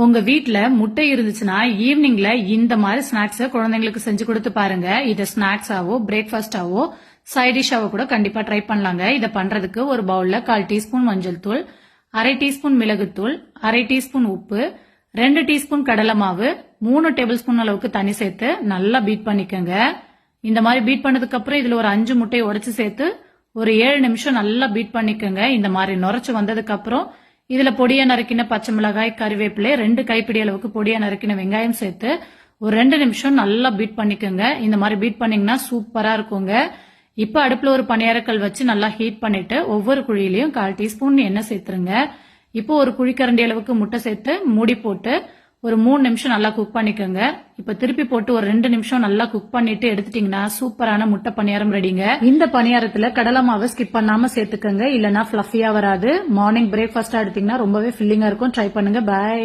உங்க வீட்ல முட்டை இருந்துச்சுன்னா ஈவினிங்ல இந்த மாதிரி ஸ்நாக்ஸ் குழந்தைங்களுக்கு செஞ்சு கொடுத்து பாருங்க. இத ஸ்நாக்ஸாவோ பிரேக்ஃபாஸ்டாவோ சைட் டிஷ்ஷாவோ கூட கண்டிப்பா ட்ரை பண்ணலாங்க. இத பண்றதுக்கு ஒரு பவுல்ல 1/4 டீஸ்பூன் மஞ்சள் தூள், 1/2 டீஸ்பூன் மிளகுத்தூள், 1/2 டீஸ்பூன் உப்பு, 2 டீஸ்பூன் கடலை மாவு, 3 டேபிள் ஸ்பூன் அளவுக்கு தண்ணி சேர்த்து நல்லா பீட் பண்ணிக்கோங்க. இந்த மாதிரி பீட் பண்ணதுக்கு அப்புறம் இதுல ஒரு 5 முட்டையை உடைச்சு சேர்த்து ஒரு 7 நிமிஷம் நல்லா பீட் பண்ணிக்கோங்க. இந்த மாதிரி நுரைச்சு வந்ததுக்கு அப்புறம் இதுல பொடியா நறுக்கின பச்சை மிளகாய், கறிவேப்பிலை, 2 கைப்பிடி அளவுக்கு பொடியா நறுக்கின வெங்காயம் சேர்த்து ஒரு 2 நிமிஷம் நல்லா பீட் பண்ணிக்கோங்க. இந்த மாதிரி பீட் பண்ணீங்கன்னா சூப்பரா இருக்குங்க. இப்ப அடுப்புல ஒரு பணியாரக்கல் வச்சு நல்லா ஹீட் பண்ணிட்டு ஒவ்வொரு குழியிலையும் 1/4 டீஸ்பூன் எண்ணெய் சேர்த்துருங்க. இப்போ ஒரு குழிக்கரண்டி அளவுக்கு முட்டை சேர்த்து மூடி போட்டு ஒரு 3 நிமிஷம் நல்லா குக் பண்ணிக்கோங்க. இப்ப திருப்பி போட்டு ஒரு 2 நிமிஷம் நல்லா குக் பண்ணிட்டு எடுத்துட்டீங்கன்னா சூப்பரான முட்டை பணியாரம் ரெடிங்க. இந்த பணியாரத்துல கடலை மாவை ஸ்கிப் பண்ணாம சேர்த்துக்கோங்க, இல்லனா ஃபிளஃபியா வராது. மார்னிங் பிரேக்ஃபாஸ்டா எடுத்தீங்கன்னா ரொம்பவே ஃபில்லிங்கா இருக்கும். ட்ரை பண்ணுங்க. பை.